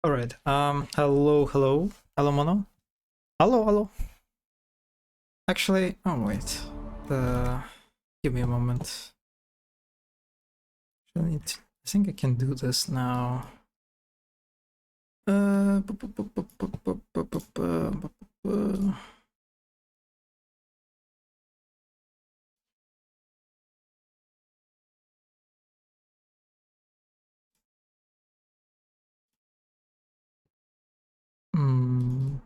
All right. Hello, Mono. Hello. Actually, oh wait. Give me a moment. I think I can do this now. Hmm.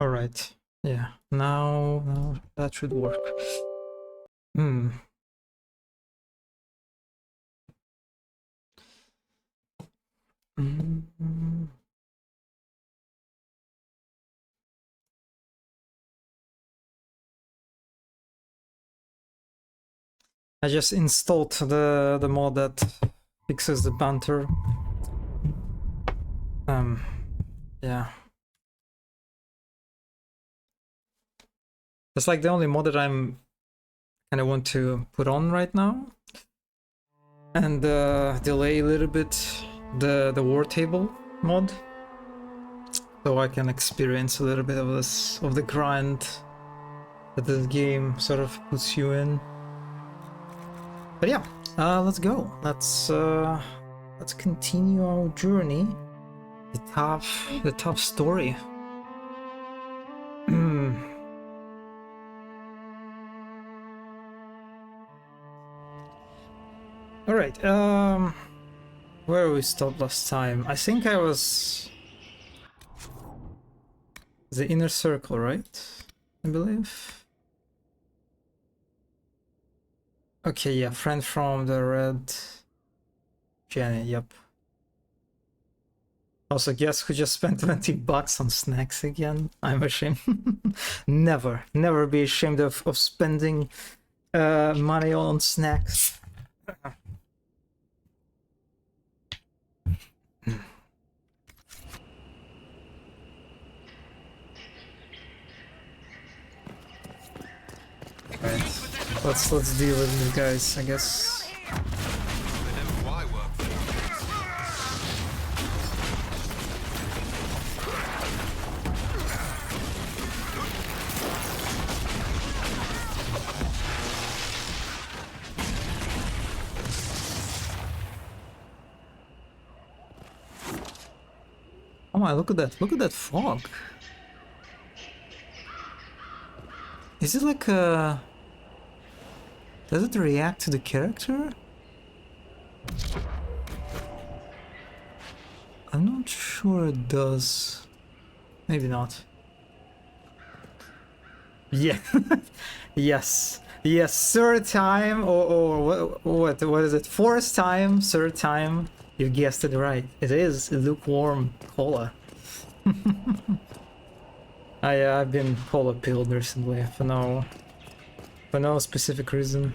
All right. Yeah. Now that should work. Hmm. Mm. I just installed the mod that fixes the banter. Yeah. That's like the only mod that I'm kind of want to put on right now, and delay a little bit the war table mod, so I can experience a little bit of the grind that this game sort of puts you in. But yeah, let's go. Let's continue our journey. The tough story. All right. Where we stopped last time? I think I was the inner circle, right? I believe. Okay, yeah, friend from the red Jenny, yep. Also, guess who just spent 20 bucks on snacks again? I'm ashamed. Never be ashamed of spending money on snacks. Right. Let's deal with these guys, I guess. Oh my, look at that. Look at that fog. Is it like a... Does it react to the character? I'm not sure it does. Maybe not. Yeah. Yes. Yes, third time, or what is it? Fourth time, third time. You guessed it right. It is lukewarm cola. I've been cola pilled recently for no specific reason.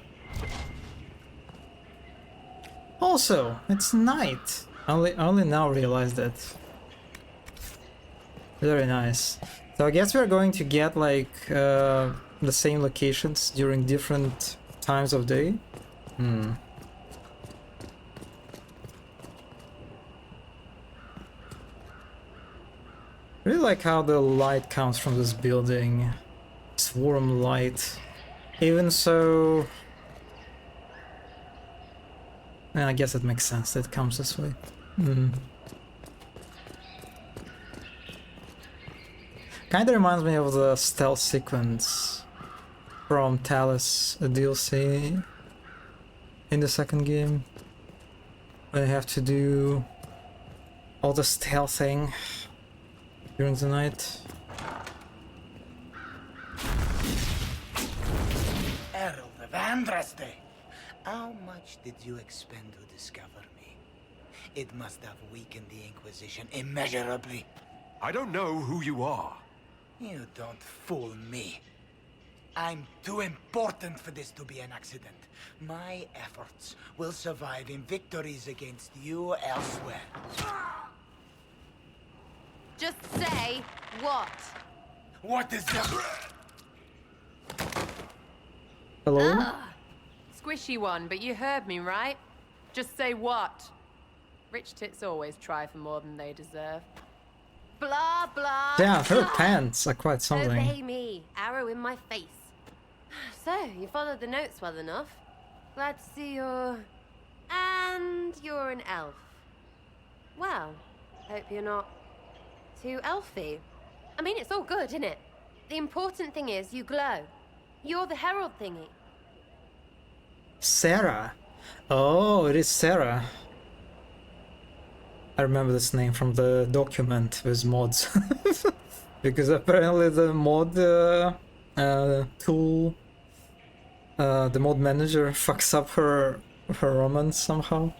Also, it's night. I only now realized that. Very nice. So I guess we're going to get like the same locations during different times of day. Really like how the light comes from this building. It's warm light. Even so... I guess it makes sense that it comes this way. Kinda reminds me of the stealth sequence from Talus, a DLC in the second game. When you have to do all the stealthing during the night. Earl of Andraste, how much did you expend to discover me? It must have weakened the Inquisition immeasurably. I don't know who you are. You don't fool me. I'm too important for this to be an accident. My efforts will survive in victories against you elsewhere. Just say what? What is that? Hello? Ugh. Squishy one, but you heard me, right? Just say what? Rich tits always try for more than they deserve. Blah, blah, Damn, her blah. pants are quite something. Obey me, arrow in my face. So, you followed the notes well enough. Glad to see you're... And you're an elf. Well, hope you're not too elfy. I mean, it's all good, isn't it? The important thing is you glow. You're the herald thingy. Sarah. Oh, it is Sarah. I remember this name from the document with mods. Because apparently the mod tool, the mod manager fucks up her romance somehow.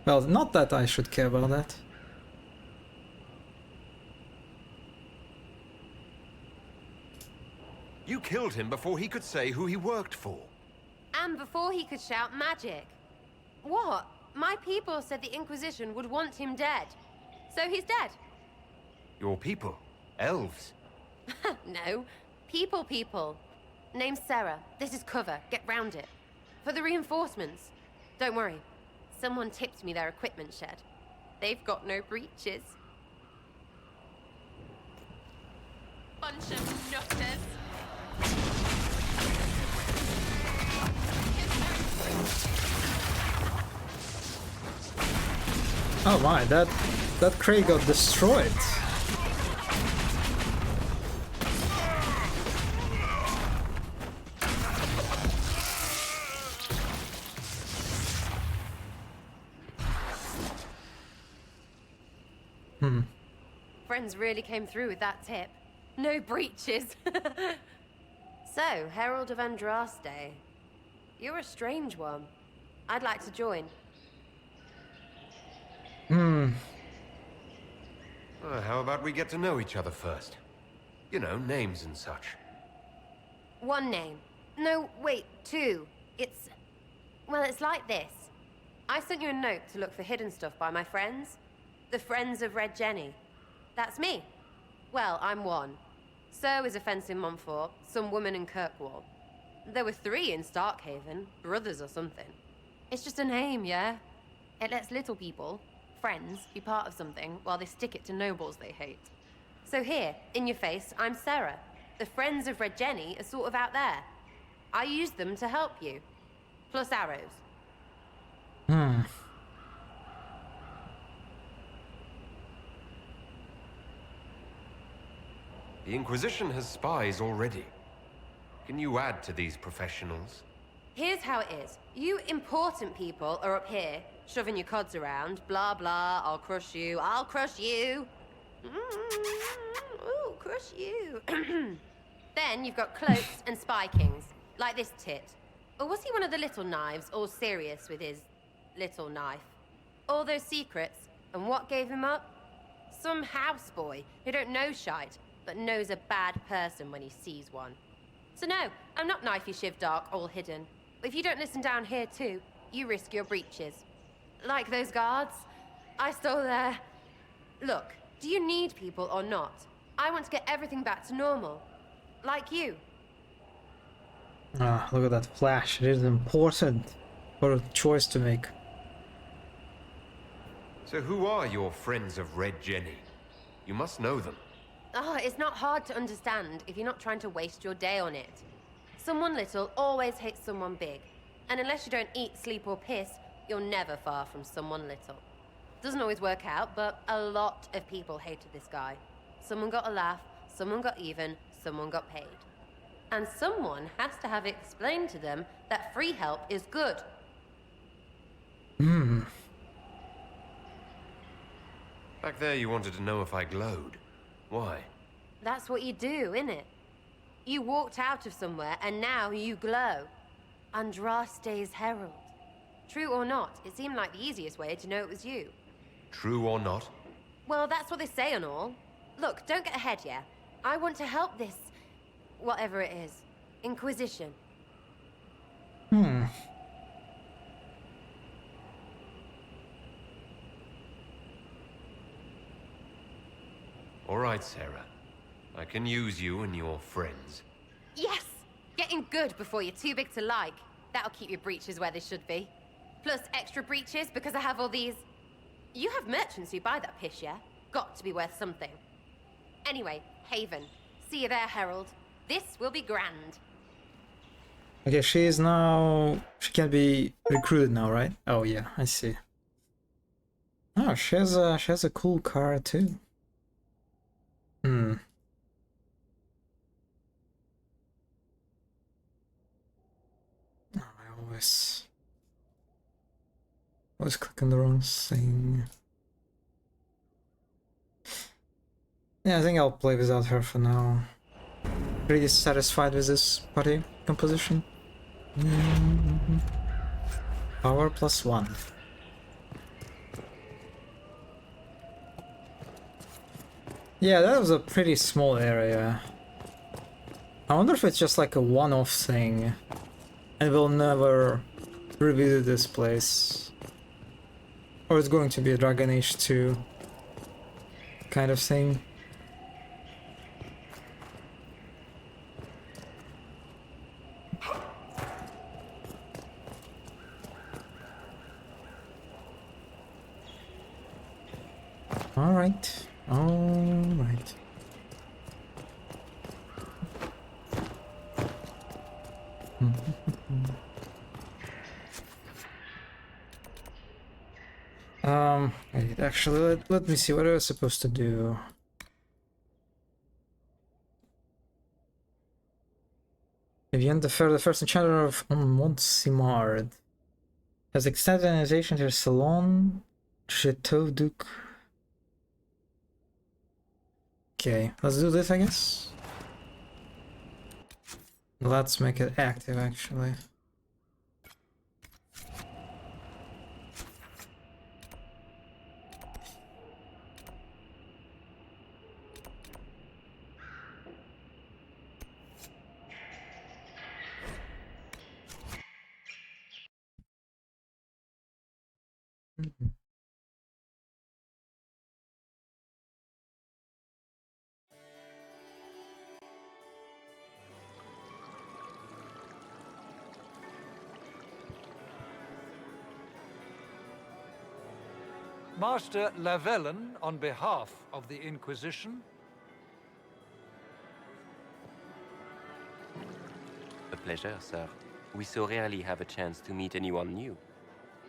Well, not that I should care about that. You killed him before he could say who he worked for. And before he could shout magic. What? My people said the Inquisition would want him dead. So he's dead. Your people? Elves? No. People. Name's Sarah. This is cover. Get round it. For the reinforcements. Don't worry. Someone tipped me their equipment shed. They've got no breaches. Bunch of nutters. Oh my, that crate got destroyed. Friends really came through with that tip. No breaches. So, Herald of Andraste. You're a strange one. I'd like to join. How about we get to know each other first? You know, names and such. One name. No, wait, two. Well, it's like this. I sent you a note to look for hidden stuff by my friends. The Friends of Red Jenny. That's me. Well, I'm one. So is a fence in Montfort, some woman in Kirkwall. There were 3 in Starkhaven, brothers or something. It's just a name, yeah? It lets little people, friends, be part of something while they stick it to nobles they hate. So here, in your face, I'm Sarah. The Friends of Red Jenny are sort of out there. I use them to help you. Plus arrows. The Inquisition has spies already. Can you add to these professionals? Here's how it is. You important people are up here, shoving your cods around. Blah, blah, I'll crush you. Ooh, crush you. Then you've got cloaks and spy kings, like this tit. Or was he one of the little knives, all serious with his little knife? All those secrets, and what gave him up? Some houseboy who don't know shite, but knows a bad person when he sees one. So no, I'm not knifey shiv dark, all hidden. But if you don't listen down here too, you risk your breeches. Like those guards, I stole their... Look, do you need people or not? I want to get everything back to normal. Like you. Ah, look at that flash. It is important for a choice to make. So who are your Friends of Red Jenny? You must know them. It's not hard to understand if you're not trying to waste your day on it. Someone little always hates someone big. And unless you don't eat, sleep, or piss, you're never far from someone little. Doesn't always work out, but a lot of people hated this guy. Someone got a laugh, someone got even, someone got paid. And someone has to have explained to them that free help is good. Back there you wanted to know if I glowed. Why? That's what you do, innit? You walked out of somewhere and now you glow. Andraste's herald. True or not, it seemed like the easiest way to know it was you. True or not? Well, that's what they say and all. Look, don't get ahead, yeah? I want to help this... whatever it is. Inquisition. All right, Sarah. I can use you and your friends. Yes! Getting good before you're too big to like. That'll keep your breeches where they should be. Plus extra breeches because I have all these... You have merchants who buy that piss, yeah? Got to be worth something. Anyway, Haven. See you there, Herald. This will be grand. Okay, she is now... She can be recruited now, right? Oh yeah, I see. Oh, she has a cool car too. Oh, I always click on the wrong thing. Yeah, I think I'll play without her for now. Pretty satisfied with this party composition. Power +1. Yeah, that was a pretty small area. I wonder if it's just like a one-off thing and we'll never revisit this place. Or it's going to be a Dragon Age 2 kind of thing. Alright. Alright. Wait, actually, let me see what I was supposed to do. Vivienne the first enchanter of Montsimard, has extended an invitation to her salon, Chateau Duc. Okay, let's do this, I guess. Let's make it active, actually. Master Lavellen, on behalf of the Inquisition. A pleasure, sir. We so rarely have a chance to meet anyone new.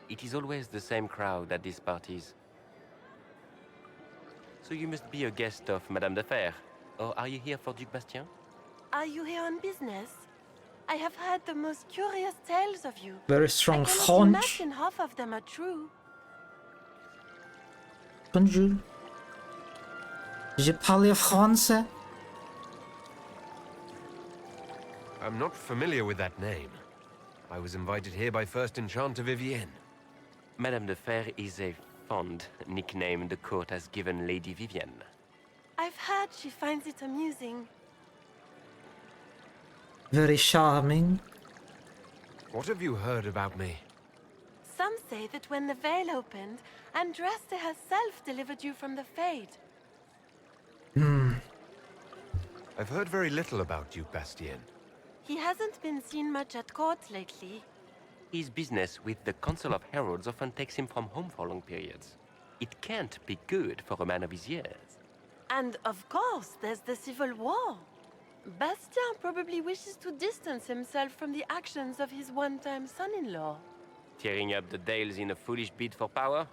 It is always the same crowd at these parties. So you must be a guest of Madame de Fer, or are you here for Duc Bastien? Are you here on business? I have heard the most curious tales of you. Very strong I cannot French. imagine half of them are true. Bonjour. Je parle français. I'm not familiar with that name. I was invited here by First Enchanter Vivienne. Madame de Fer is a fond nickname the court has given Lady Vivienne. I've heard she finds it amusing. Very charming. What have you heard about me? Some say that when the veil opened, Andraste herself delivered you from the Fade. I've heard very little about Duke Bastien. He hasn't been seen much at court lately. His business with the Council of Heralds often takes him from home for long periods. It can't be good for a man of his years. And of course, there's the civil war. Bastien probably wishes to distance himself from the actions of his one-time son-in-law. Tearing up the Dales in a foolish bid for power?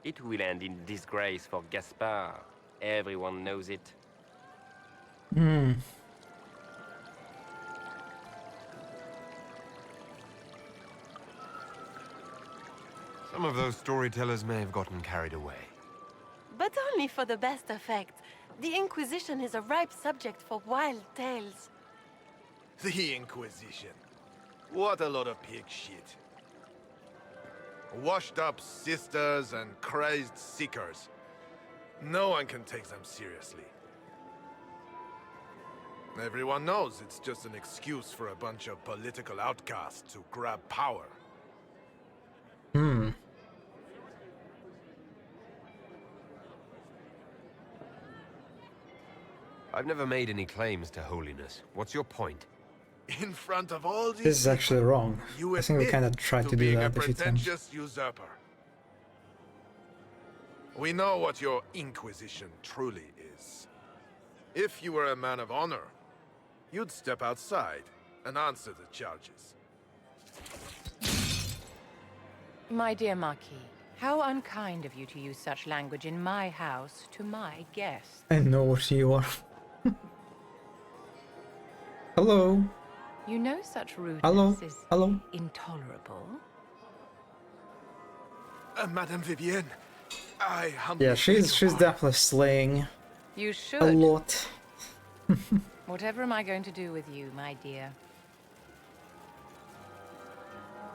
It will end in disgrace for Gaspard. Everyone knows it. Some of those storytellers may have gotten carried away. But only for the best effect. The Inquisition is a ripe subject for wild tales. The Inquisition. What a lot of pig shit. Washed-up sisters and crazed seekers. No one can take them seriously. Everyone knows it's just an excuse for a bunch of political outcasts to grab power. Hmm. I've never made any claims to holiness. What's your point? In front of all these This is actually people, wrong. you I think we admit kind of tried to do being that a a few times. pretentious usurper. We know what your Inquisition truly is. If you were a man of honor, you'd step outside and answer the charges. My dear Marquis, how unkind of you to use such language in my house to my guests. I know what you are. Hello. You know such rudeness Hello. is Hello. intolerable. Madame Vivienne, I humbly Yeah, beg she's your pardon. definitely slaying You a should. lot. Whatever am I going to do with you, my dear?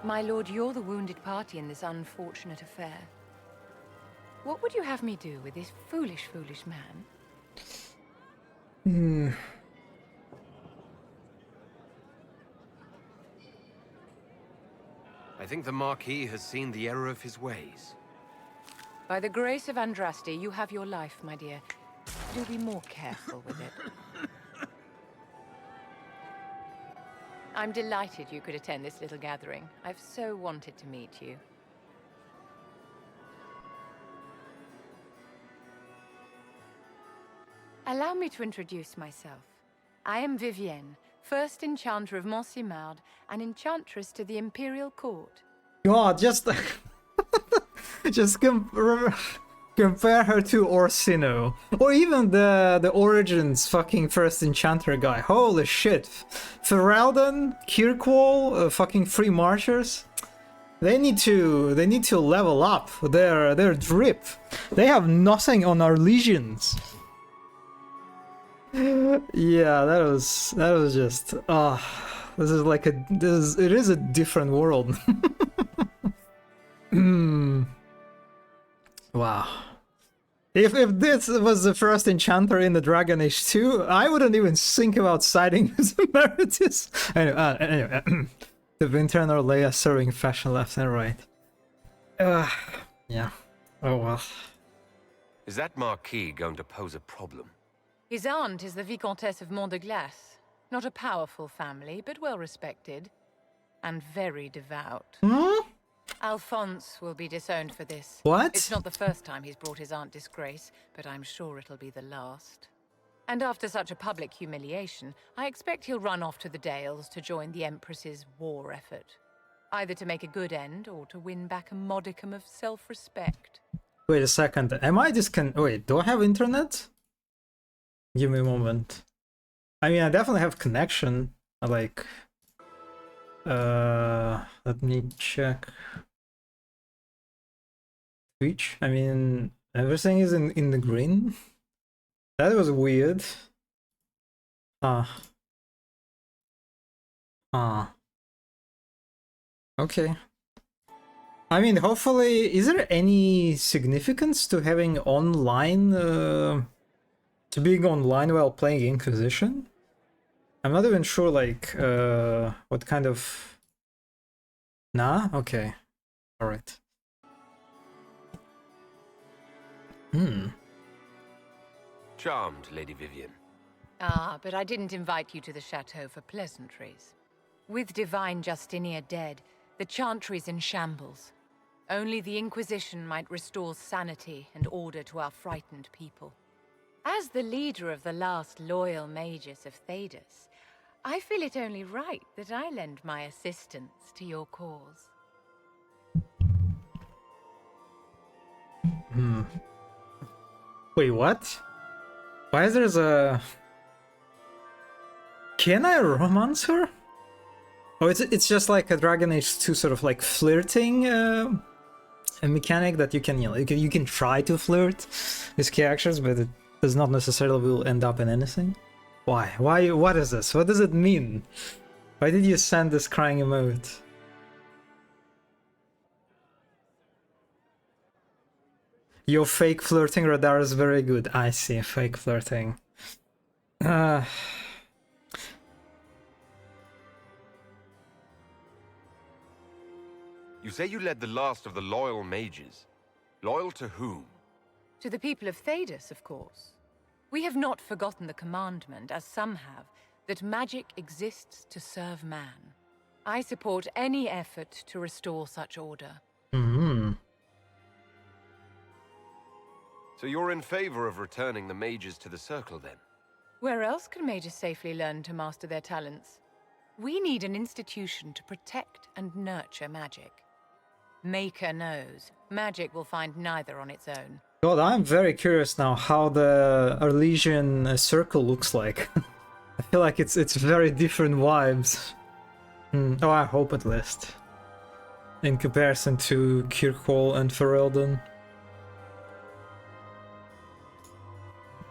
My lord, you're the wounded party in this unfortunate affair. What would you have me do with this foolish, foolish man? Hmm. I think the Marquis has seen the error of his ways. By the grace of Andraste, you have your life, my dear. Do be more careful with it. I'm delighted you could attend this little gathering. I've so wanted to meet you. Allow me to introduce myself. I am Vivienne, first Enchanter of Montsimard and Enchantress to the Imperial Court. God, just just compare her to Orsino, or even the Origins fucking first Enchanter guy. Holy shit, Ferelden, Kirkwall, fucking Free Marchers. They need to level up their drip. They have nothing on our legions. Yeah, that was just this is like it is a different world. Wow. If this was the first enchanter in the Dragon Age 2, I wouldn't even think about siding with Emeritus. Anyway, the Winter or Leia serving fashion left and right. Yeah. Oh well. Is that Marquis going to pose a problem? His aunt is the Vicomtesse of Mont de Glace. Not a powerful family, but well respected. And very devout. Hmm? Alphonse will be disowned for this. What? It's not the first time he's brought his aunt disgrace, but I'm sure it'll be the last. And after such a public humiliation, I expect he'll run off to the Dales to join the Empress's war effort. Either to make a good end, or to win back a modicum of self-respect. Wait a second. Am I wait, do I have internet? Give me a moment. I mean, I definitely have connection. Like, let me check. Twitch. I mean, everything is in the green. That was weird. Okay. I mean, hopefully, is there any significance to having online, to being online while playing Inquisition? I'm not even sure, like, what kind of... Nah? Okay. Alright. Charmed, Lady Vivienne. Ah, but I didn't invite you to the chateau for pleasantries. With Divine Justinia dead, the Chantry's in shambles. Only the Inquisition might restore sanity and order to our frightened people. As the leader of the last loyal mages of Thedas, I feel it only right that I lend my assistance to your cause. Wait, what? Why is there a... Can I romance her? Oh, it's just like a Dragon Age 2 sort of like flirting a mechanic that you can, you know, you can try to flirt with characters, but it does not necessarily will end up in anything. Why? Why? What is this? What does it mean? Why did you send this crying emote? Your fake flirting radar is very good. I see, fake flirting. You say you led the last of the loyal mages. Loyal to whom? To the people of Thedas, of course. We have not forgotten the commandment, as some have, that magic exists to serve man. I support any effort to restore such order. So you're in favor of returning the mages to the Circle, then? Where else can mages safely learn to master their talents? We need an institution to protect and nurture magic. Maker knows. Magic will find neither on its own. God, I'm very curious now how the Arlesian Circle looks like. I feel like it's very different vibes. Oh, I hope at least. In comparison to Kirkwall and Ferelden.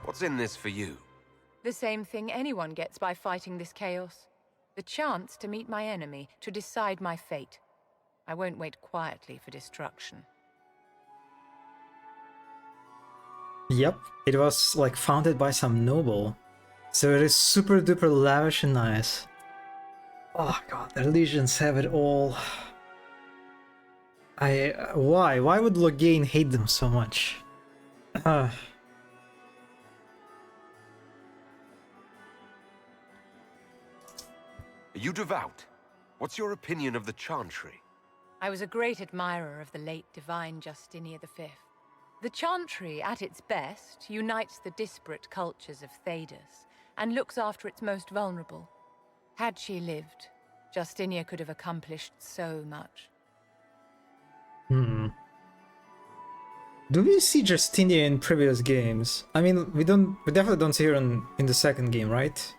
What's in this for you? The same thing anyone gets by fighting this chaos. The chance to meet my enemy, to decide my fate. I won't wait quietly for destruction. Yep, it was like founded by some noble. So it is super duper lavish and nice. Oh god, the legions have it all. Why would Loghain hate them so much? Are you devout? What's your opinion of the Chantry? I was a great admirer of the late divine Justinia V. The Chantry, at its best, unites the disparate cultures of Thedas and looks after its most vulnerable. Had she lived, Justinia could have accomplished so much. Do we see Justinia in previous games? I mean, we definitely don't see her in the second game, right?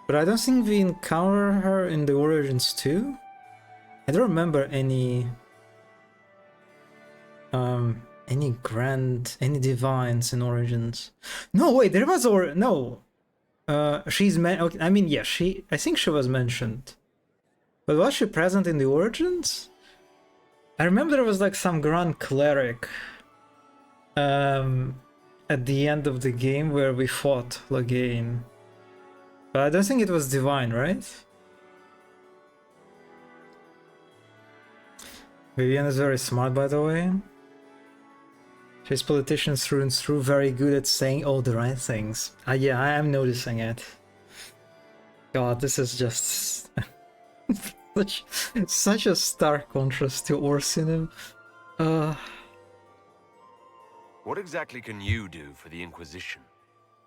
But I don't think we encounter her in the Origins too. I don't remember any divines in Origins. No, wait, there was okay, I mean, yeah, I think she was mentioned. But was she present in the Origins? I remember there was like some Grand Cleric at the end of the game where we fought Loghain. But I don't think it was divine, right? Vivienne is very smart, by the way. She's politician through and through, very good at saying all the right things. Yeah, I am noticing it. God, this is just such a stark contrast to Orsinem. What exactly can you do for the Inquisition?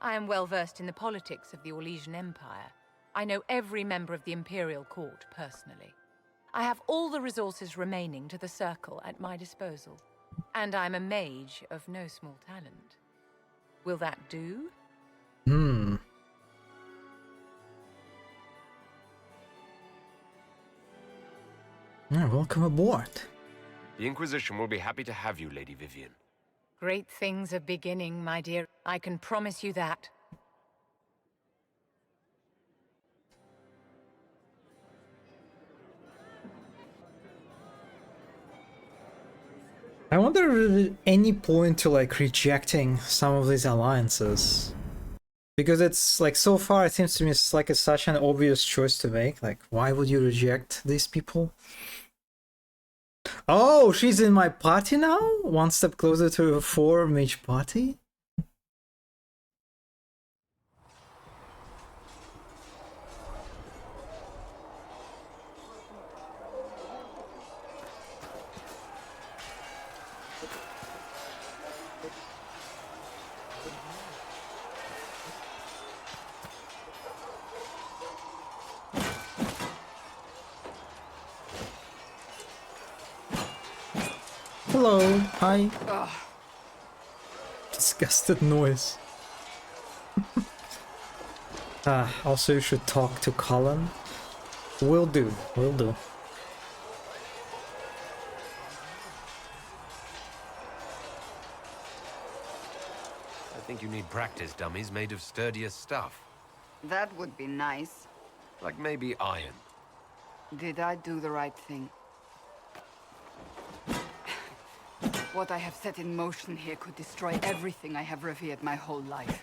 I am well versed in the politics of the Orlesian Empire. I know every member of the Imperial Court personally. I have all the resources remaining to the Circle at my disposal. And I'm a mage of no small talent. Will that do? Welcome aboard. The Inquisition will be happy to have you, Lady Vivienne. Great things are beginning, my dear. I can promise you that. I wonder if there's any point to like rejecting some of these alliances. Because it's like, so far it seems to me it's like such an obvious choice to make. Like, why would you reject these people? Oh, she's in my party now? One step closer to a 4-mage party? Hello, hi. Disgusted noise. Also you should talk to Colin. Will do, will do. I think you need practice dummies made of sturdier stuff. That would be nice. Like maybe iron. Did I do the right thing? What I have set in motion here could destroy everything I have revered my whole life.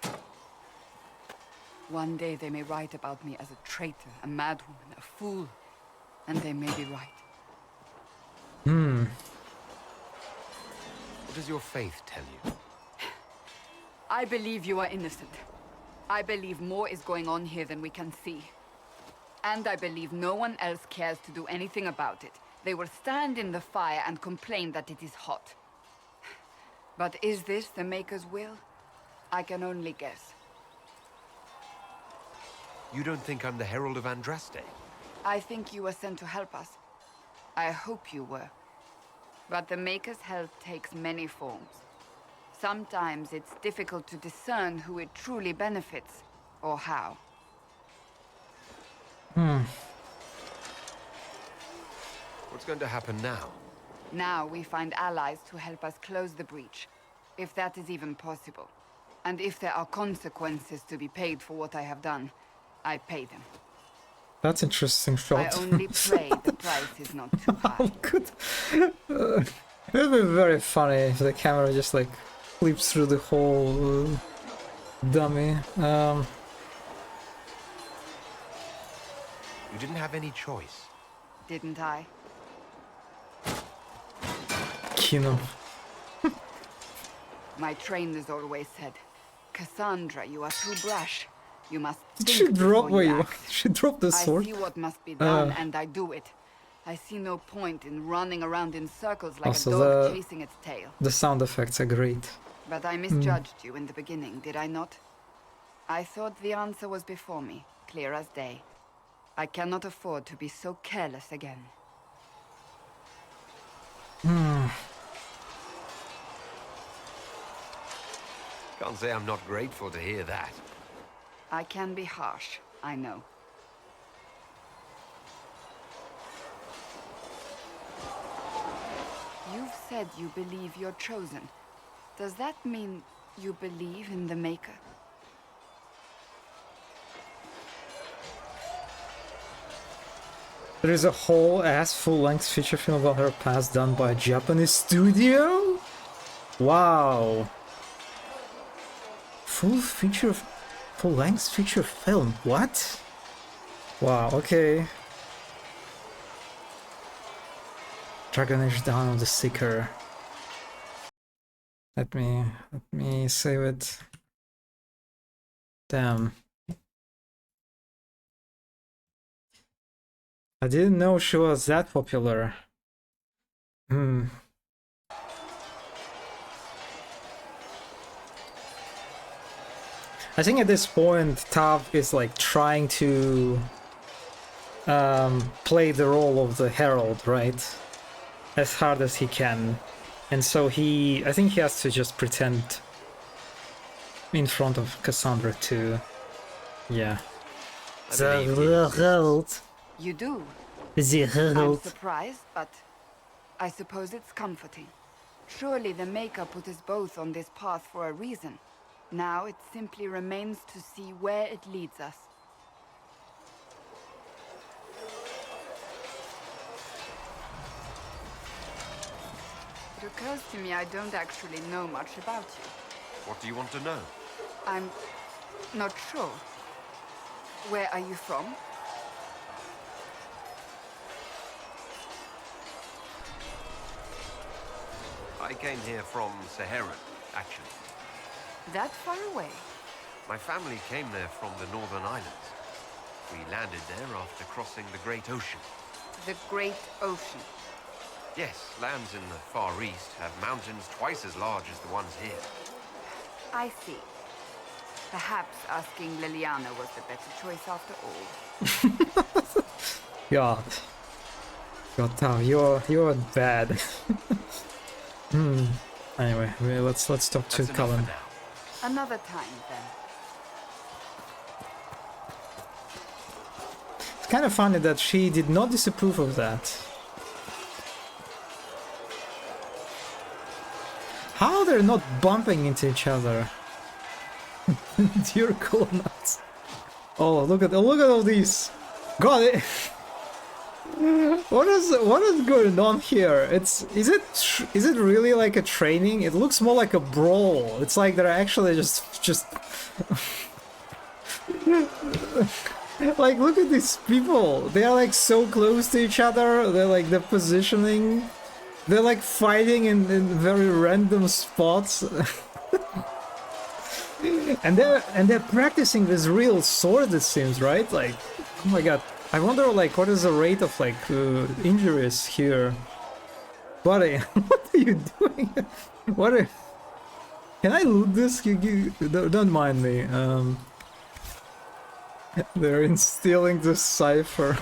One day they may write about me as a traitor, a madwoman, a fool, and they may be right. What does your faith tell you? I believe you are innocent. I believe more is going on here than we can see. And I believe no one else cares to do anything about it. They will stand in the fire and complain that it is hot. But is this the Maker's will? I can only guess. You don't think I'm the Herald of Andraste? I think you were sent to help us. I hope you were. But the Maker's help takes many forms. Sometimes it's difficult to discern who it truly benefits, or how. What's going to happen now? Now we find allies to help us close the breach, if that is even possible. And if there are consequences to be paid for what I have done, I pay them. That's interesting shot. I only pray the price is not too high. How could... it would be very funny if the camera just like flips through the whole dummy. You didn't have any choice. Didn't I? Kino. My trainers always said, Cassandra, you are too brash. You must Did think she drop before you wait, act. she dropped the sword? I see what must be done, and I do it. I see no point in running around in circles like Also, a dog chasing its tail. The sound effects are great. But I misjudged you in the beginning, did I not? I thought the answer was before me, clear as day. I cannot afford to be so careless again. Can't say I'm not grateful to hear that. I can be harsh, I know. You've said you believe you're chosen. Does that mean you believe in the Maker? There is a whole ass full-length feature film about her past done by a Japanese studio? Wow. Full-length feature film, what? Wow, okay. Dragon Age Dawn of the Seeker. Let me save it. Damn. I didn't know she was that popular. I think at this point Tav is like trying to play the role of the Herald, right? As hard as he can. And so I think he has to just pretend in front of Cassandra to, yeah. The Herald. You do. The I'm Herald. surprised, but I suppose it's comforting. Surely the Maker put us both on this path for a reason. Now it simply remains to see where it leads us. It occurs to me I don't actually know much about you. What do you want to know? I'm not sure. Where are you from? I came here from Sahara, actually. That far away? My family came there from the Northern Islands. We landed there after crossing the Great Ocean. The Great Ocean. Yes, lands in the Far East have mountains twice as large as the ones here. I see. Perhaps asking Liliana was the better choice after all. God, Tav, you're bad. Anyway, let's talk to That's enough Cullen. for now. Another time, then. It's kind of funny that she did not disapprove of that. How they're not bumping into each other? Dear cool nuts. Oh, look at all these. God, what is going on here? Is it really like a training? It looks more like a brawl. It's like they're actually just like, look at these people. They are like so close to each other. They're like the positioning. They're like fighting in very random spots. and they're practicing this real sword, it seems, right? Like, oh my god. I wonder, like, what is the rate of, like, injuries here? Buddy, what are you doing? What are... Can I loot this? Don't mind me. They're instilling this cipher.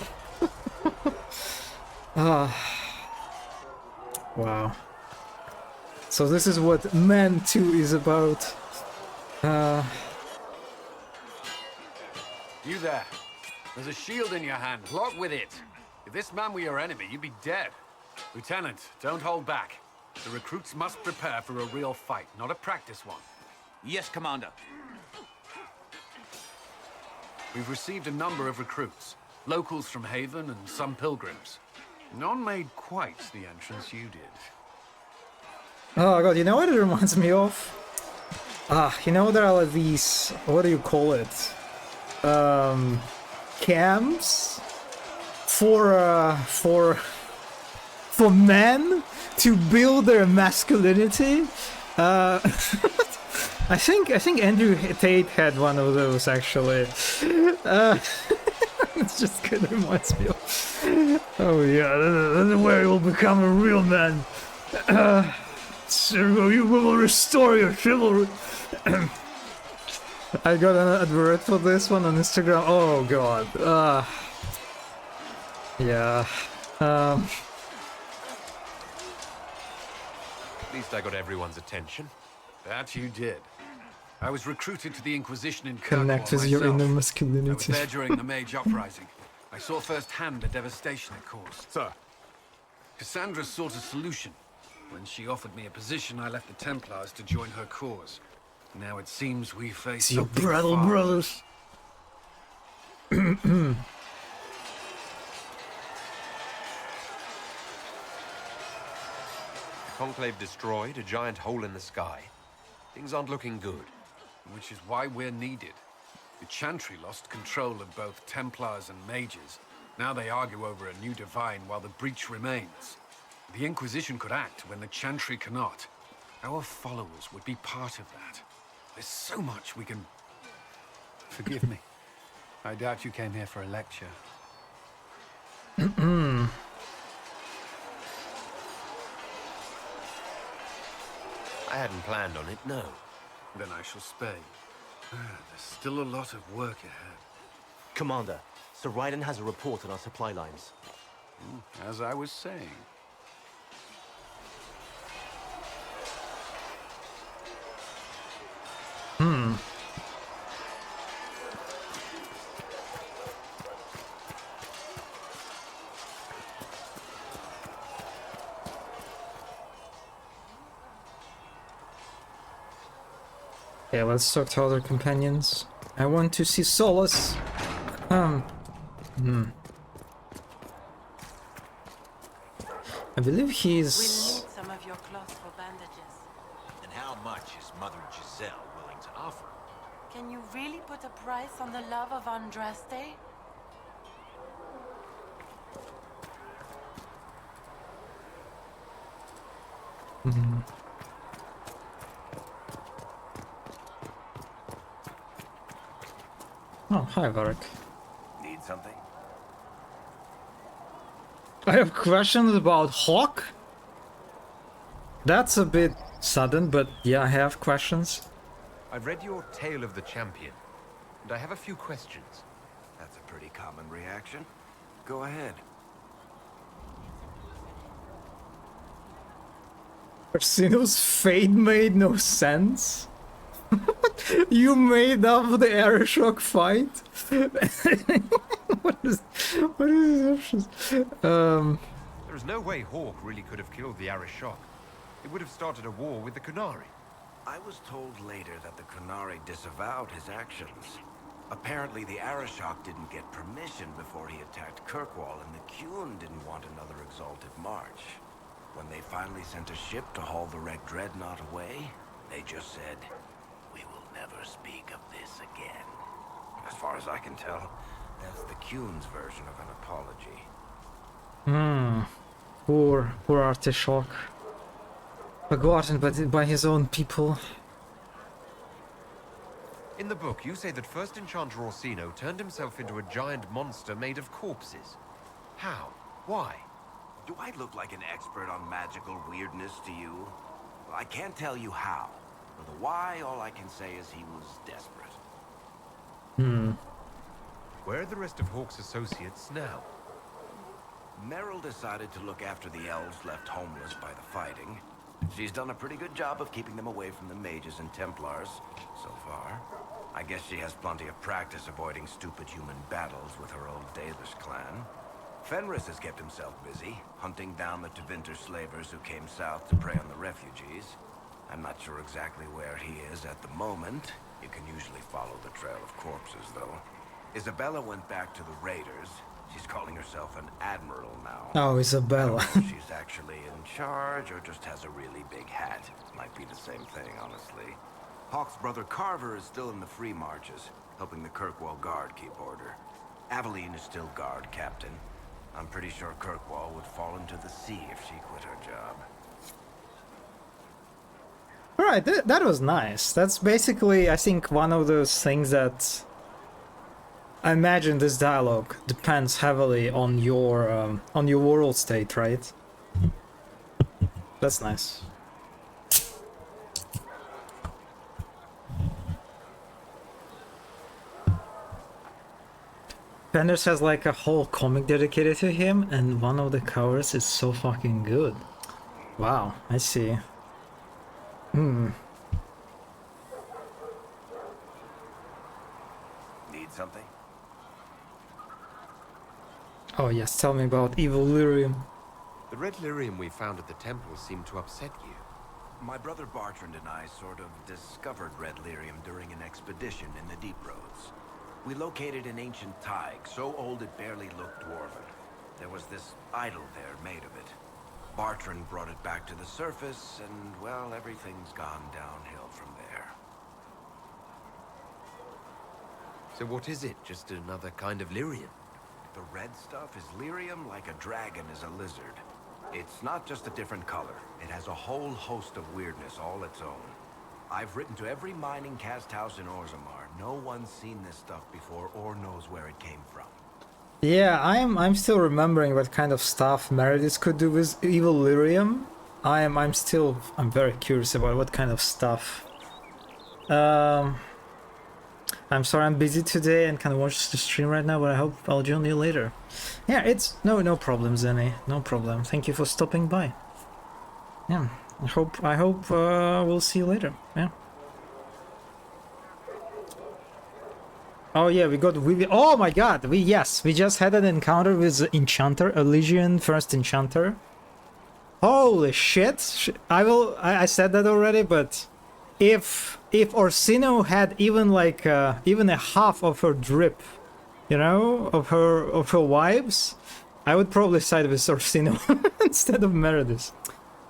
Wow. So this is what Man 2 is about. You there. There's a shield in your hand. Log with it. If this man were your enemy, you'd be dead. Lieutenant, don't hold back. The recruits must prepare for a real fight, not a practice one. Yes, Commander. We've received a number of recruits. Locals from Haven and some pilgrims. None made quite the entrance you did. Oh god, you know what it reminds me of? You know there are these... what do you call it? Camps? For men to build their masculinity. I think Andrew Tate had one of those actually. It's just kind of reminds me of. Oh yeah, this is where you will become a real man. You will restore your chivalry. I got an advert for this one on Instagram. Oh god. Yeah. At least I got everyone's attention. That you did. I was recruited to the Inquisition in Kirkwall Connect with your inner masculinity. I was there during the Mage Uprising. I saw firsthand the devastation it caused. Sir. Cassandra sought a solution. When she offered me a position, I left the Templars to join her cause. Now it seems we face your brothers. Conclave destroyed, a giant hole in the sky. Things aren't looking good. Which is why we're needed. The Chantry lost control of both Templars and Mages. Now they argue over a new Divine while the breach remains. The Inquisition could act when the Chantry cannot. Our followers would be part of that. There's so much we can... Forgive me. I doubt you came here for a lecture. I hadn't planned on it, no. Then I shall spare you. There's still a lot of work ahead. Commander, Sir Raiden has a report on our supply lines. As I was saying. Yeah, let's talk to other companions. I want to see Solus. I believe he's... We'll need some of your cloths for bandages. And how much is Mother Giselle willing to offer? Can you really put a price on the love of Andraste? Oh, hi, Varric. Need something? I have questions about Hawk. That's a bit sudden, but yeah, I have questions. I've read your Tale of the Champion, and I have a few questions. That's a pretty common reaction. Go ahead. Orsino's fate made no sense. You made up the Aeroshock fight? What is this? There is no way Hawk really could have killed the Arishok. It would have started a war with the Qunari. I was told later that the Qunari disavowed his actions. Apparently the Arishok didn't get permission before he attacked Kirkwall, and the Qun didn't want another exalted march. When they finally sent a ship to haul the wrecked dreadnought away, they just said, "We will never speak of this again." As far as I can tell, that's the Qun's version of an apology. Poor Artichoke. Forgotten by his own people. In the book, you say that first Enchanter Orsino turned himself into a giant monster made of corpses. How? Why? Do I look like an expert on magical weirdness to you? Well, I can't tell you how. For the why, all I can say is he was desperate. Where are the rest of Hawke's associates now? Meryl decided to look after the elves left homeless by the fighting. She's done a pretty good job of keeping them away from the mages and Templars, so far. I guess she has plenty of practice avoiding stupid human battles with her old Dalish clan. Fenris has kept himself busy, hunting down the Tevinter slavers who came south to prey on the refugees. I'm not sure exactly where he is at the moment. You can usually follow the trail of corpses, though. Isabella went back to the raiders. She's calling herself an admiral now. Oh, Isabella. I don't know if she's actually in charge or just has a really big hat. Might be the same thing, honestly. Hawke's brother Carver is still in the free marches, helping the Kirkwall Guard keep order. Aveline is still guard captain. I'm pretty sure Kirkwall would fall into the sea if she quit her job. Alright, that was nice. That's basically, I think, one of those things that... I imagine this dialogue depends heavily on your world state, right? That's nice. Fenders has like a whole comic dedicated to him, and one of the covers is so fucking good. Wow, I see. Need something? Oh yes, tell me about Evil Lyrium. The red lyrium we found at the temple seemed to upset you. My brother Bartrand and I sort of discovered red lyrium during an expedition in the Deep Roads. We located an ancient thaig, so old it barely looked dwarven. There was this idol there made of it. Bartrand brought it back to the surface, and, well, everything's gone downhill from there. So what is it? Just another kind of lyrium? The red stuff is lyrium like a dragon is a lizard. It's not just a different color. It has a whole host of weirdness all its own. I've written to every mining cast house in Orzammar. No one's seen this stuff before or knows where it came from. Yeah, I'm still remembering what kind of stuff Meredith could do with Evil Lyrium. I'm very curious about what kind of stuff. I'm sorry I'm busy today and can't watch the stream right now, but I hope I'll join you later. Yeah, it's no problem, Zenny. No problem. Thank you for stopping by. Yeah, I hope we'll see you later. Yeah. Oh yeah, we got oh my god, we just had an encounter with Enchanter, Elysian first Enchanter. Holy shit! I said that already, but if Orsino had even like even a half of her drip, you know, of her vibes, I would probably side with Orsino instead of Meredith.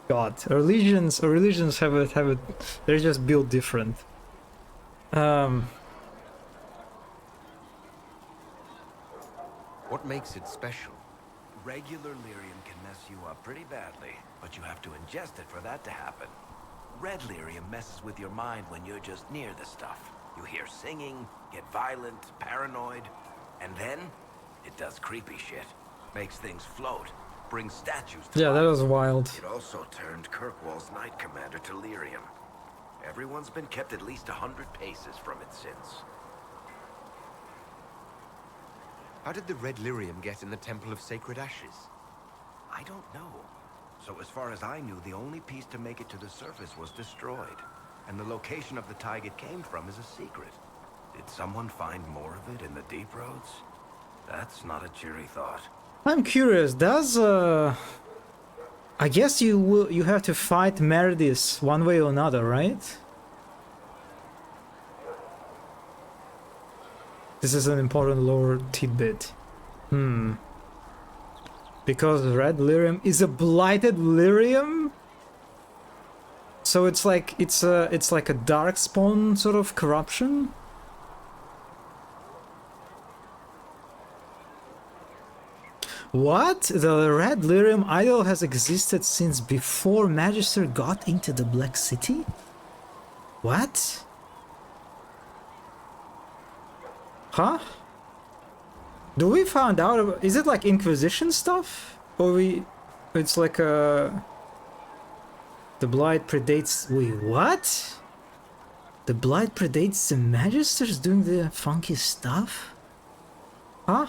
God, our religions have it. They're just built different. What makes it special? Regular lyrium can mess you up pretty badly, but you have to ingest it for that to happen. Red lyrium messes with your mind when you're just near the stuff. You hear singing, get violent, paranoid, and then it does creepy shit. Makes things float, brings statues to yeah, life. that was wild. It also turned Kirkwall's Knight Commander to lyrium. Everyone's been kept at least 100 paces from it since. How did the red lyrium get in the Temple of Sacred Ashes? I don't know. So as far as I knew, the only piece to make it to the surface was destroyed. And the location of the thaig it came from is a secret. Did someone find more of it in the Deep Roads? That's not a cheery thought. I'm curious, does I guess you have to fight Meredith one way or another, right? This is an important lore tidbit. Because red lyrium is a blighted lyrium? So it's like it's like a darkspawn sort of corruption? What? The Red Lyrium idol has existed since before Magister got into the Black City? What? Huh? Do we find out about, is it like Inquisition stuff? Or it's like a... The Blight predates... Wait, what? The Blight predates the Magisters doing the funky stuff? Huh?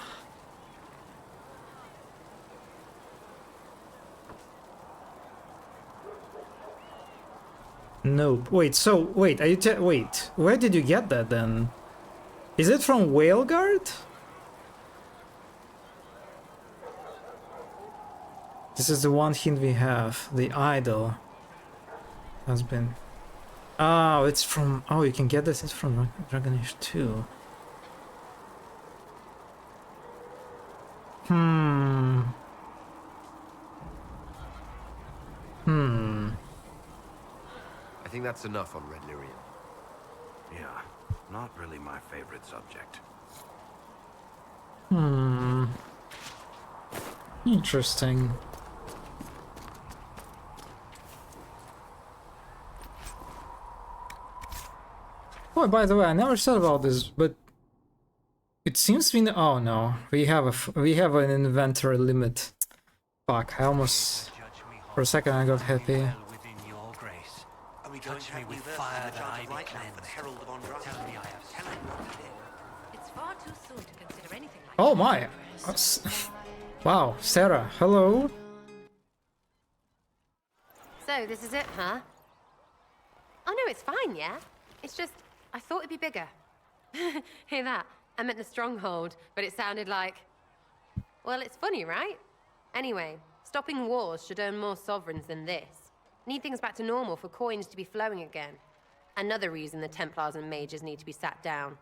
Nope. Wait, so, wait, are you wait, where did you get that then? Is it from Whaleguard? This is the one hint we have. The idol has been... Oh, it's from... Oh, you can get this. It's from Dragon Age 2. I think that's enough on Red Lyrium. Yeah, not really my favorite subject. Interesting. Oh, by the way, I never thought about this, but it seems we... Oh no, we have an inventory limit. Fuck, I almost... For a second I got happy. Touch me with fire that I may cleanse. Tell me I have talent. It's far too soon to consider anything like Oh my! Wow, Sarah, hello. So, this is it, huh? Oh no, it's fine, yeah? It's just, I thought it'd be bigger. Hear that? I meant the stronghold, but it sounded like... Well, it's funny, right? Anyway, stopping wars should earn more sovereigns than this. Need things back to normal for coins to be flowing again. Another reason the Templars and Mages need to be sat down.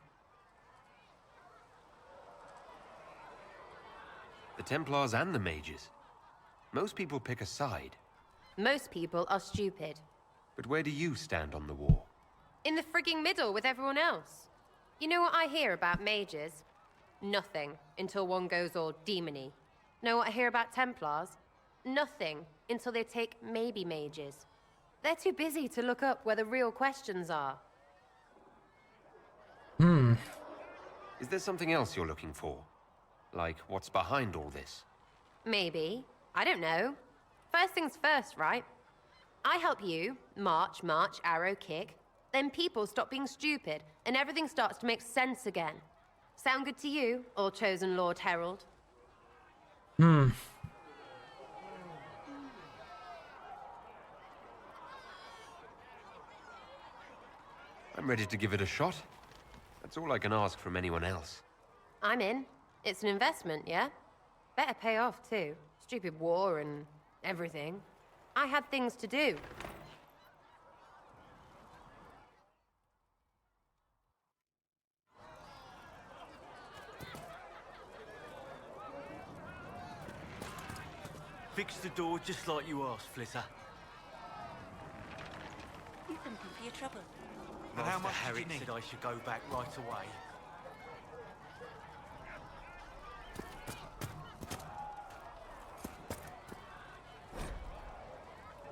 The Templars and the Mages. Most people pick a side. Most people are stupid. But where do you stand on the war? In the frigging middle with everyone else. You know what I hear about Mages? Nothing, until one goes all demony. Know what I hear about Templars? Nothing, until they take maybe Mages. They're too busy to look up where the real questions are. Is there something else you're looking for? Like, what's behind all this? Maybe. I don't know. First things first, right? I help you, march, arrow, kick. Then people stop being stupid, and everything starts to make sense again. Sound good to you, all-chosen Lord Herald? I'm ready to give it a shot. That's all I can ask from anyone else. I'm in. It's an investment, yeah? Better pay off, too. Stupid war and everything. I had things to do. Fix the door just like you asked, Flitter. You thank him for your trouble. And how much Herrick said I should go back right away.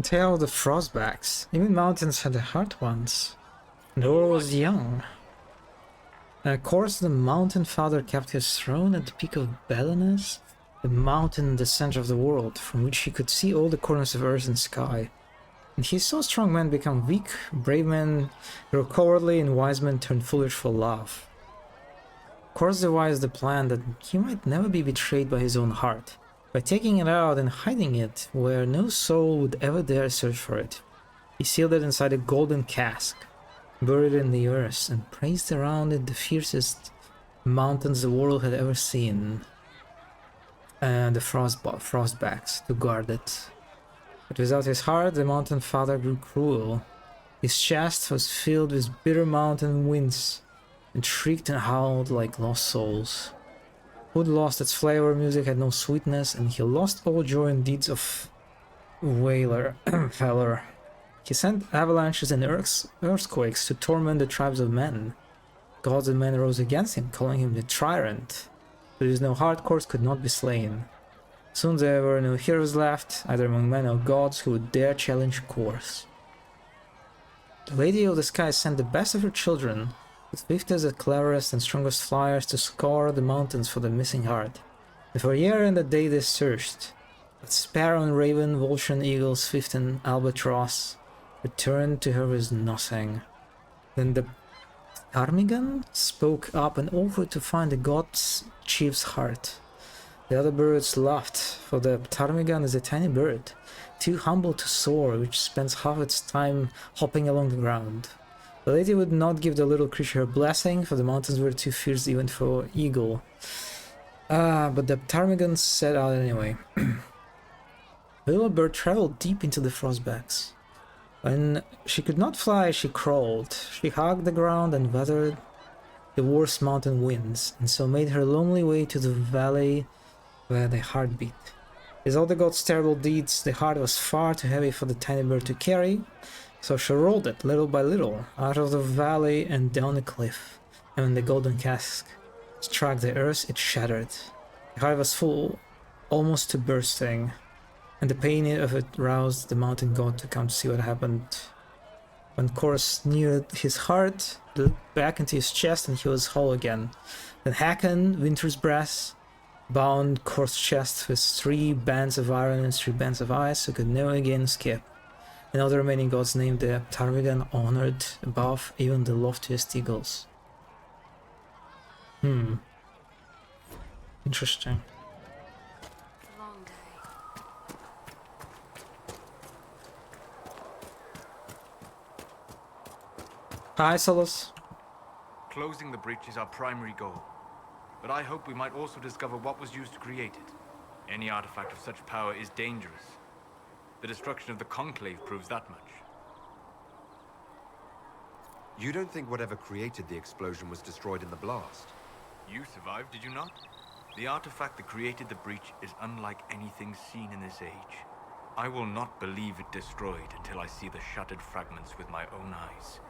Tale of the Frostbacks. Even mountains had a heart once. Nor was young. And of course the Mountain Father kept his throne at the peak of Belenus, the mountain in the center of the world, from which he could see all the corners of earth and sky. And he saw strong men become weak, brave men grow cowardly, and wise men turn foolish for love. Of course devised the plan that he might never be betrayed by his own heart, by taking it out and hiding it where no soul would ever dare search for it. He sealed it inside a golden cask, buried it in the earth, and placed around it the fiercest mountains the world had ever seen, and the frostbacks to guard it. But without his heart, the Mountain Father grew cruel. His chest was filled with bitter mountain winds, and shrieked and howled like lost souls. Food lost its flavor, music had no sweetness, and he lost all joy in deeds of valor. He sent avalanches and earthquakes to torment the tribes of men. Gods and men rose against him, calling him the tyrant. But with no heart, course could not be slain. Soon there were no heroes left, either among men or gods, who would dare challenge course. The Lady of the Sky sent the best of her children, with 50 the cleverest and strongest flyers, to scour the mountains for the missing heart. And for a year and a day they searched, but sparrow and raven, vulture and eagle, swift and albatross returned to her with nothing. Then the Ptarmigan spoke up and offered to find the god's chief's heart. The other birds laughed, for the ptarmigan is a tiny bird, too humble to soar, which spends half its time hopping along the ground. The lady would not give the little creature her blessing, for the mountains were too fierce even for eagle. But the ptarmigan set out anyway. The little bird traveled deep into the frostbacks. When she could not fly, she crawled. She hugged the ground and weathered the worst mountain winds, and so made her lonely way to the valley where the heart beat. As all the god's terrible deeds, the heart was far too heavy for the tiny bird to carry, so she rolled it little by little out of the valley and down the cliff. And when the golden cask struck the earth, it shattered. The heart was full almost to bursting, and the pain of it roused the mountain god to come to see what happened. When Chorus neared his heart, he looked back into his chest and he was whole again. Then Hakon, Winter's Breath, bound Chorus' chest with 3 bands of iron and 3 bands of ice, so could never again escape. And all the remaining gods named the Ptarmigan honored above even the loftiest eagles. Interesting. Hi, Solus. Closing the breach is our primary goal, but I hope we might also discover what was used to create it. Any artifact of such power is dangerous. The destruction of the Conclave proves that much. You don't think whatever created the explosion was destroyed in the blast? You survived, did you not? The artifact that created the breach is unlike anything seen in this age. I will not believe it destroyed until I see the shattered fragments with my own eyes.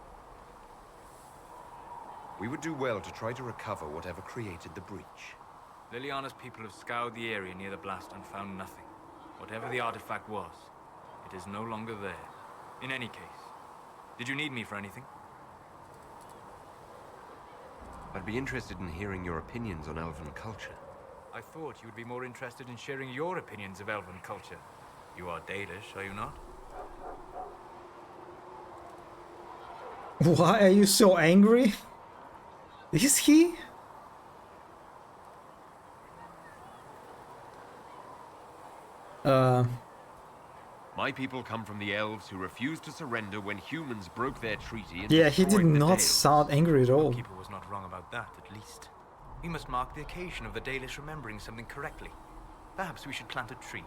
We would do well to try to recover whatever created the breach. Liliana's people have scoured the area near the blast and found nothing. Whatever the artifact was, it is no longer there. In any case, did you need me for anything? I'd be interested in hearing your opinions on elven culture. I thought you would be more interested in sharing your opinions of elven culture. You are Dalish, are you not? Why are you so angry? Is he? My people come from the elves who refused to surrender when humans broke their treaty and yeah, he did destroyed the not Dales. sound angry at all. The keeper was not wrong about that, at least. We must mark the occasion of the Dalish remembering something correctly. Perhaps we should plant a tree.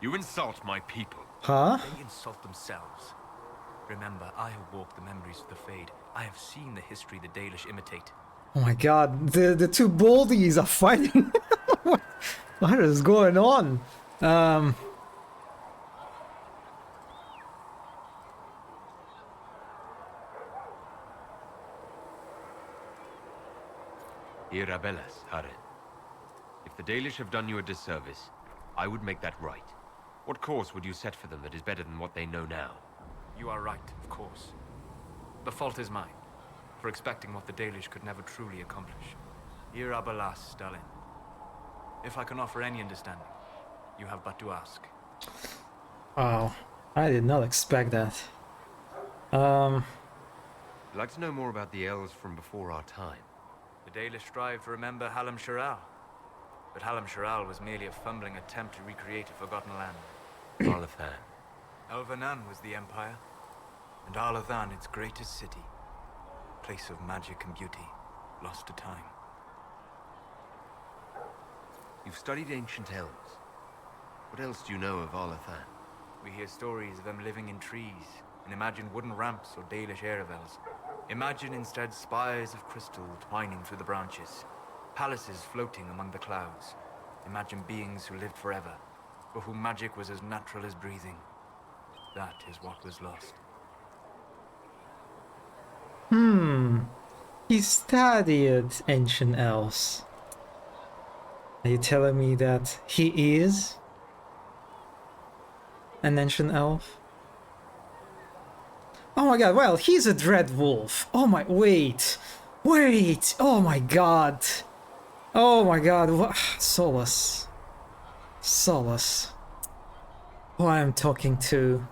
You insult my people. Huh? They insult themselves. Remember, I have walked the memories of the Fade. I have seen the history the Dalish imitate. Oh my god, the 2 baldies are fighting. What is going on? Irabellas, Hare. If the Dalish have done you a disservice, I would make that right. What course would you set for them that is better than what they know now? You are right, of course. The fault is mine, for expecting what the Dalish could never truly accomplish. Irabalas, Stalin. If I can offer any understanding, you have but to ask. Wow, I did not expect that. I'd like to know more about the elves from before our time. The Dalish strive to remember Halam Sharal, but Halam Sharal was merely a fumbling attempt to recreate a forgotten land. Alathan. Elvanan was the empire, and Alathan its greatest city. Place of magic and beauty, lost to time. You've studied ancient elves. What else do you know of Alathan? We hear stories of them living in trees, and imagine wooden ramps or Dalish Eravels. Imagine instead spires of crystal twining through the branches, palaces floating among the clouds. Imagine beings who lived forever, for whom magic was as natural as breathing. That is what was lost. He studied ancient elves. Are you telling me that he is An ancient elf. Oh my god, well, he's a dread wolf. Oh my, wait. Wait, oh my god. Oh my god, what? Solus. Solus. Who I am talking to.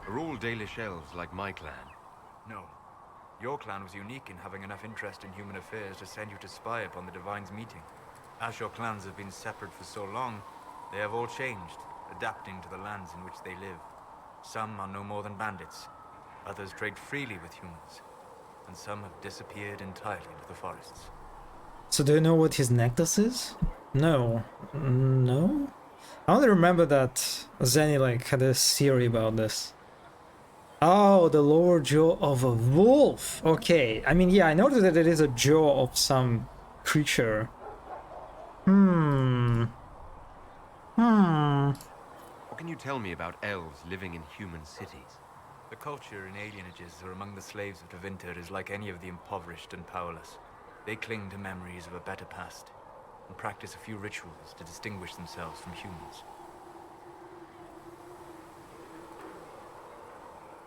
Are all Dalish elves like my clan? No. Your clan was unique in having enough interest in human affairs to send you to spy upon the Divine's meeting. As your clans have been separate for so long, they have all changed, adapting to the lands in which they live. Some are no more than bandits, others trade freely with humans, and some have disappeared entirely into the forests. So do you know what his necklace is? No. No? I only remember that Zenny like had a theory about this. Oh, the lower jaw of a wolf. Okay, I mean, yeah, I know that it is a jaw of some creature. What can you tell me about elves living in human cities? The culture in alienages or among the slaves of Tevinter is like any of the impoverished and powerless. They cling to memories of a better past, and practice a few rituals to distinguish themselves from humans.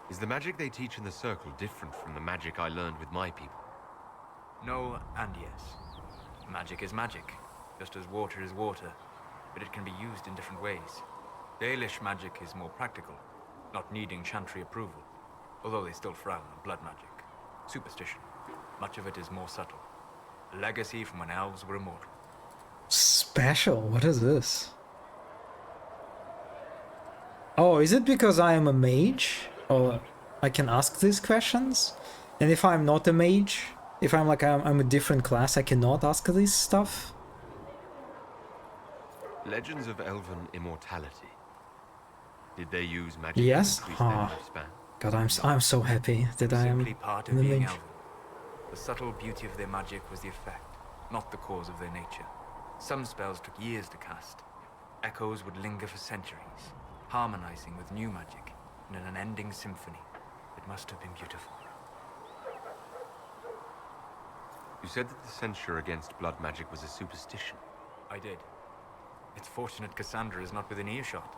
Is the magic they teach in the Circle different from the magic I learned with my people? No and yes. Magic is magic, just as water is water, but it can be used in different ways. Dalish magic is more practical, not needing chantry approval, although they still frown on blood magic. Superstition. Much of it is more subtle. A legacy from when elves were immortal. Special? What is this? Oh, is it because I am a mage? Or I can ask these questions? And if I'm not a mage, if I'm like I'm a different class, I cannot ask this stuff? Legends of elven immortality. Did they use magic Yes? to increase their lifespan? God, I'm so happy that I am Simply part of a being mage. elven. The subtle beauty of their magic was the effect, not the cause of their nature. Some spells took years to cast. Echoes would linger for centuries, harmonizing with new magic in an unending symphony. It must have been beautiful. You said that the censure against blood magic was a superstition. I did. It's fortunate Cassandra is not within earshot.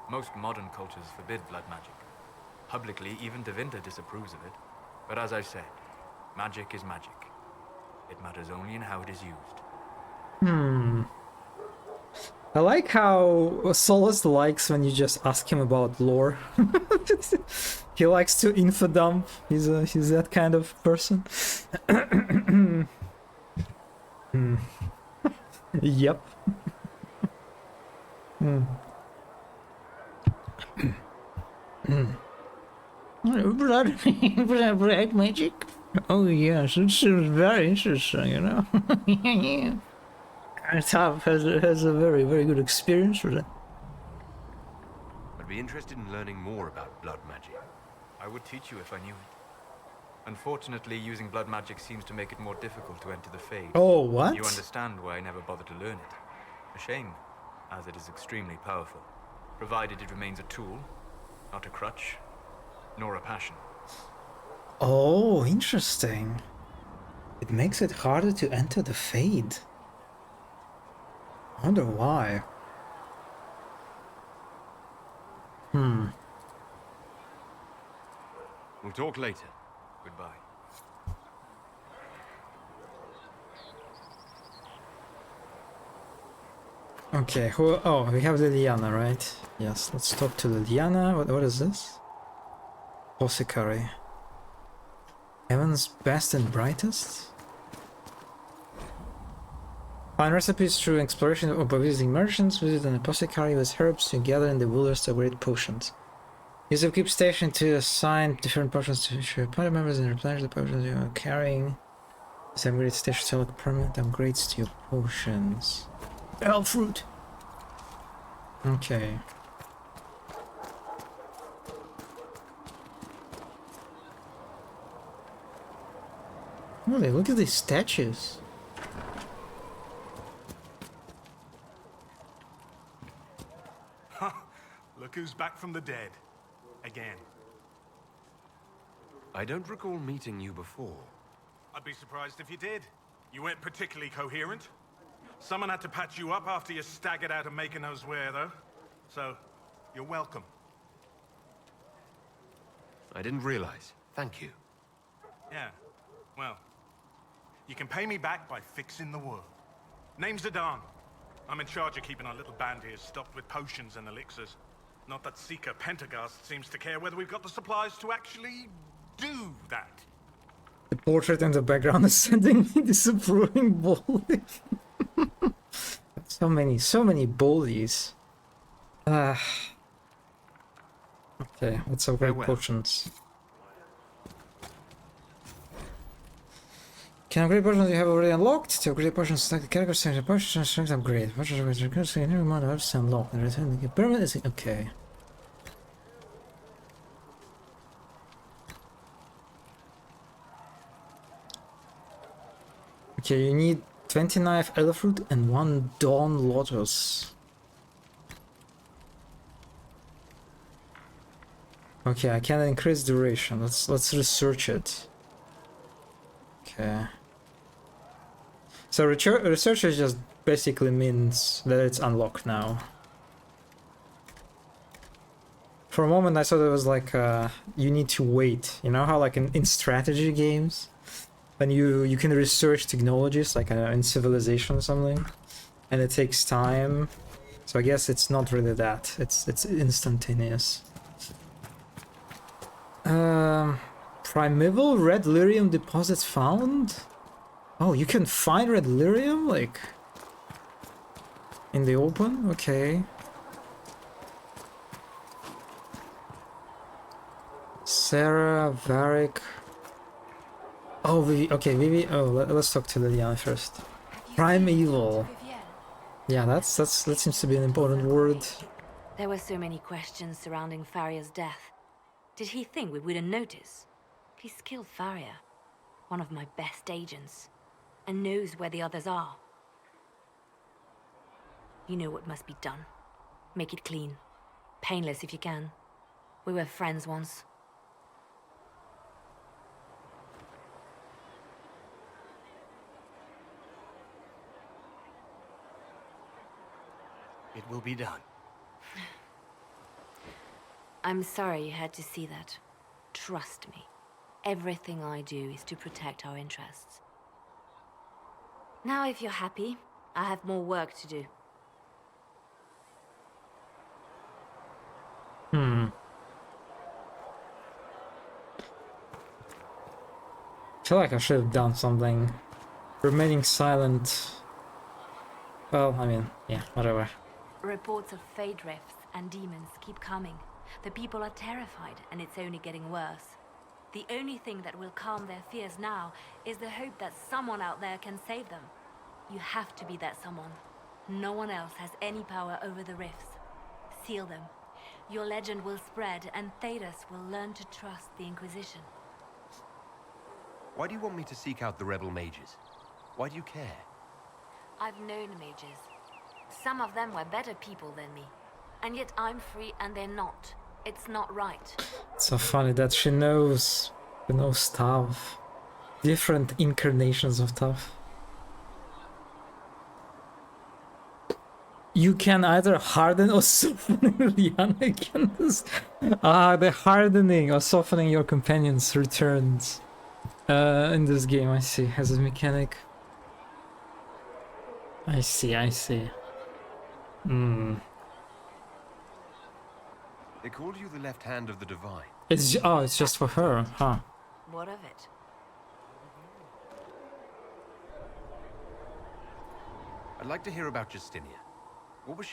Most modern cultures forbid blood magic. Publicly, even Tevinter disapproves of it. But as I've said, magic is magic. It matters only in how it is used. I like how Solus likes when you just ask him about lore. He likes to info dump. He's that kind of person. Yep. Black magic? Oh yes, it seems very interesting, you know. Tav has a very, very good experience with it. I'd be interested in learning more about blood magic. I would teach you if I knew it. Unfortunately, using blood magic seems to make it more difficult to enter the Fade. Oh, what? You understand why I never bothered to learn it. A shame, as it is extremely powerful, provided it remains a tool, not a crutch, nor a passion. Oh, interesting. It makes it harder to enter the Fade. I wonder why. We'll talk later. Goodbye. Okay, who? Oh, we have Liliana, right? Yes, let's talk to Liliana. What is this? Apothecary. Heaven's best and brightest? Find recipes through exploration or by visiting merchants. Visit an apothecary with herbs to gather in the wilderness to create potions. Use a keep station to assign different potions to your party members and replenish the potions you are carrying. This upgrade station select permanent upgrades to your potions. Elf fruit! Okay. Holy, look at these statues. Look who's back from the dead. Again. I don't recall meeting you before. I'd be surprised if you did. You weren't particularly coherent. Someone had to patch you up after you staggered out of making knows where, though. So, you're welcome. I didn't realize. Thank you. Yeah, well, you can pay me back by fixing the world. Name's Zidane. I'm in charge of keeping our little band here stocked with potions and elixirs. Not that Seeker Pentagast seems to care whether we've got the supplies to actually do that. The portrait in the background is sending me disapproving bully. so many bullies. Okay, let's upgrade potions. Can upgrade potions you have already unlocked? To upgrade potions, select the character center, potion strength upgrade. Potions upgrade, a new amount of options unlocked. And return the permanent. Okay. Okay, you need 20 knife elderfruit and 1 dawn lotus. Okay, I can increase duration. Let's research it. Okay. So research just basically means that it's unlocked now. For a moment I thought it was like you need to wait. You know how like in strategy games when you can research technologies like in Civilization or something and it takes time. So I guess it's not really that. It's instantaneous. Primeval red lyrium deposits found? Oh, you can find red lyrium, like, in the open? Okay. Sarah, Varric... Oh, Vivi... Okay, Vivi... Oh, let's talk to Liliana first. Primeval. Yeah, that seems to be an important word. There were so many questions surrounding Faria's death. Did he think we wouldn't notice? He's killed Faria, one of my best agents, and knows where the others are. You know what must be done. Make it clean. Painless if you can. We were friends once. It will be done. I'm sorry you had to see that. Trust me. Everything I do is to protect our interests. Now, if you're happy, I have more work to do. I feel like I should have done something. Remaining silent. Well, I mean, yeah, whatever. Reports of fade rifts and demons keep coming. The people are terrified, and it's only getting worse. The only thing that will calm their fears now is the hope that someone out there can save them. You have to be that someone. No one else has any power over the rifts. Seal them. Your legend will spread, and Thedas will learn to trust the Inquisition. Why do you want me to seek out the rebel mages? Why do you care? I've known mages. Some of them were better people than me. And yet I'm free and they're not. It's not right. It's so funny that she knows stuff. Different incarnations of stuff. You can either harden or soften Liliana can this. The hardening or softening your companions returns in this game, I see, as a mechanic. I see. They called you the left hand of the divine. It's just for her, huh? What of it? I'd like to hear about Justinia. What was she